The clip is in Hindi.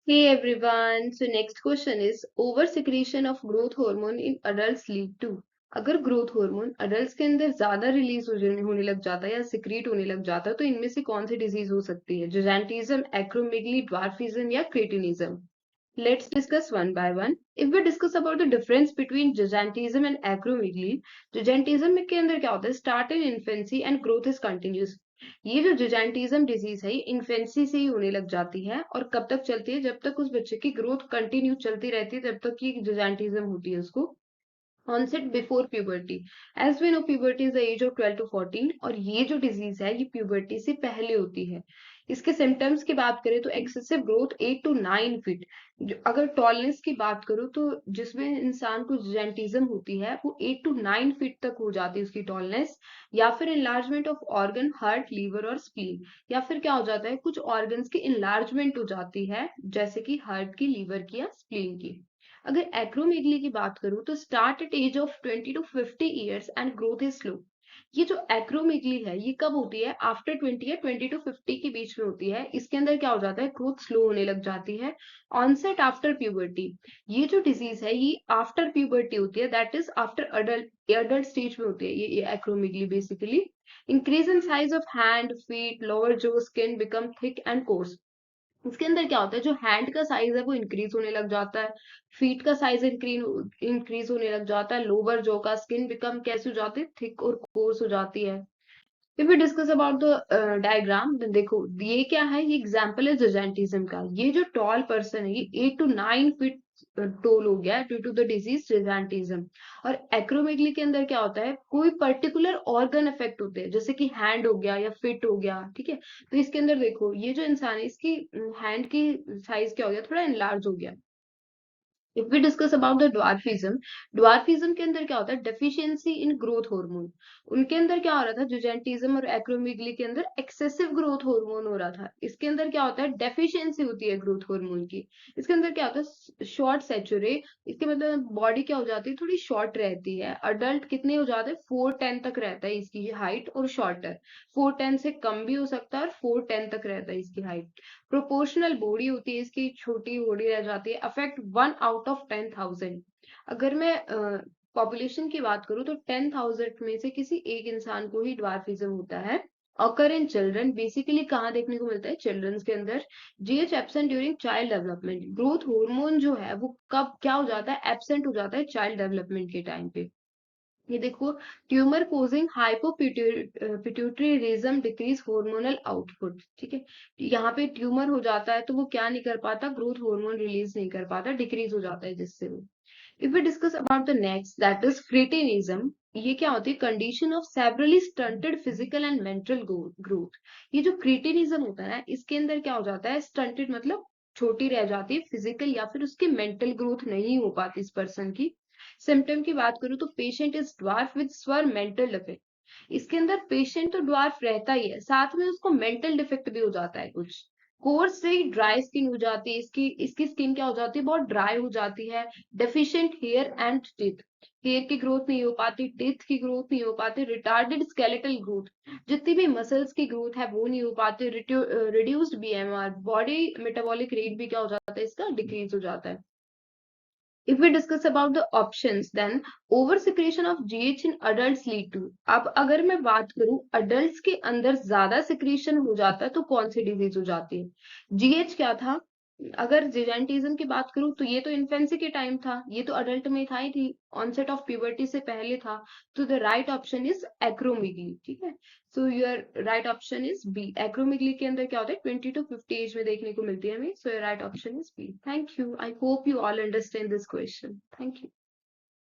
Hey everyone, so next question is over secretion of growth hormone in adults lead to। अगर ग्रोथ हार्मोन अडल्ट्स के अंदर ज्यादा रिलीज होने लग जाता है या सिक्रीट होने लग जाता है तो इनमें से कौन सी डिजीज हो सकती है? जुजैंटिज्म, एक्रोमेगली, ड्वार्फिज्म या cretinism? Let's discuss one by one. If we discuss about the difference between gigantism and acromegaly, gigantism के अंदर क्या होता है? Start in infancy and growth is continuous. ये जो gigantism डिजीज है ये इन्फेंसी से ही होने लग जाती है और कब तक चलती है? जब तक उस बच्चे की ग्रोथ कंटिन्यू चलती रहती है तब तक की gigantism होती है उसको। onset before puberty, as we know puberty is the age of 12 to 14 और ये जो डिजीज है ये puberty से पहले होती है। इसके सिम्टम्स की बात करें तो एक्सेसिव ग्रोथ 8 to 9 फीट। अगर टॉलनेस की बात करूं तो जिसमें इंसान को जेंटिज्म होती है वो 8 to 9 फीट तक हो जाती है उसकी टॉलनेस। या फिर enlargement of organ, heart, liver और स्प्लीन। या फिर क्या हो जाता है कुछ ऑर्गन्स की enlargement हो जाती है जैसे कि हार्ट की, लीवर की या स्प्लीन की। अगर एक्रोमेगली की बात करूं तो start at age of 20 to 50 years and growth is slow. ये जो एक्रोमेगली है ये कब होती है? आफ्टर 20 या 20 to 50 के बीच में होती है। इसके अंदर क्या हो जाता है? ग्रोथ स्लो होने लग जाती है। ऑनसेट आफ्टर प्यूबर्टी, ये जो डिजीज है ये आफ्टर प्यूबर्टी होती है, that is after adult stage में होती है ये acromegaly basically. Increase in size of hand, feet, lower jaw, skin become thick and coarse. इसके अंदर क्या होता है जो हैंड का साइज है वो इंक्रीज होने लग जाता है, फीट का साइज इंक्रीज होने लग जाता है, लोअर जो का स्किन बिकम कैसे हो जाती है? थिक और कोर्स हो जाती है। If we discuss about the diagram, देखो ये क्या है? ये एग्जांपल है जिजेंटिज्म का। ये जो टॉल पर्सन है ये 8 to 9 फीट टोल हो गया ड्यू टू द डिजीज जिजेंटिज्म। और एक्रोमेगली के अंदर क्या होता है? कोई पर्टिकुलर ऑर्गन इफेक्ट होते हैं जैसे कि हैंड हो गया या फिट हो गया, ठीक है। तो इसके अंदर देखो ये जो इंसान है इसकी हैंड की साइज क्या हो गया? थोड़ा enlarge हो गया। If we discuss about the dwarfism, dwarfism के अंदर क्या होता है? Deficiency in growth hormone. उनके अंदर क्या हो रहा था? जुजेंटिज्म और एक्रोमेगली के अंदर एक्सेसिव ग्रोथ हार्मोन हो रहा था। इसके अंदर क्या होता है? डेफिशिएंसी होती है ग्रोथ हार्मोन की। इसके अंदर क्या होता है? शॉर्ट सेचुरे, इसके मतलब बॉडी क्या हो जाती है? थोड़ी शॉर्ट रहती है। अडल्ट कितने हो जाते हैं? 4'10" तक रहता है इसकी हाइट और शॉर्टर। 4'10" से कम भी हो सकता है और 4'10" तक रहता है इसकी हाइट। प्रोपोर्शनल बॉडी होती है इसकी, छोटी बॉडी रह जाती है। Affect 1 out of 10,000। अगर मैं पॉपुलेशन की बात करूं तो 10,000 में से किसी एक इंसान को ही ड्वार्फिज्म होता है। ऑकर इन चिल्ड्रन, बेसिकली कहाँ देखने को मिलता है? चिल्ड्रंस के अंदर। GH absent during child development, growth hormone जो है वो कब क्या हो जाता है? एब्सेंट हो जाता है चाइल्ड डेवलपमेंट के टाइम पे। ये देखो, tumour causing hypopituitarism, decrease hormonal output, ठीक है। यहाँ पे ट्यूमर हो जाता है तो वो क्या नहीं कर पाता? ग्रोथ हार्मोन रिलीज नहीं कर पाता, डिक्रीज हो जाता है जिससे वो। If we discuss about the next, that is cretinism. ये क्या होती है? Condition of severely stunted physical and mental growth. ये जो क्रिटिनिज्म होता है ना इसके अंदर क्या हो जाता है? स्टंटेड मतलब छोटी रह जाती है फिजिकल या फिर उसकी मेंटल ग्रोथ नहीं हो पाती इस पर्सन की। सिम्टम की बात करूं तो पेशेंट इज ड्वार्फ विद स्वर मेंटल डिफेक्ट। इसके अंदर पेशेंट तो ड्वार्फ रहता ही है, साथ में उसको मेंटल डिफेक्ट भी हो जाता है कुछ। कोर्स से ड्राई स्किन हो जाती है इसकी। इसकी स्किन क्या हो जाती है? बहुत ड्राई हो जाती है। Deficient hair and teeth, hair की ग्रोथ नहीं हो पाती, टीथ की ग्रोथ नहीं हो पाती। रिटार्डेड स्केलेटल ग्रोथ, जितनी भी मसल्स की ग्रोथ है वो नहीं हो पाती। Reduced BMR, body metabolic rate भी क्या हो जाता है? इसका डिक्रीज हो जाता है। If we discuss about the options, then over secretion of GH in adults lead to। अब अगर मैं बात करूं adults के अंदर ज्यादा secretion हो जाता है तो कौन सी डिजीज हो जाती है? GH क्या था? अगर जिजेंटिज्म की बात करूं तो ये तो इन्फेंसी के टाइम था, ये तो अडल्ट में था ही थी, ऑनसेट ऑफ प्यूबर्टी से पहले था। तो the right option is acromegaly, ठीक है। So your right option is B. Acromegaly के अंदर क्या होता है? 20 to 50 एज में देखने को मिलती है हमें। So your right option is B. Thank you. I hope you all understand this question. Thank you.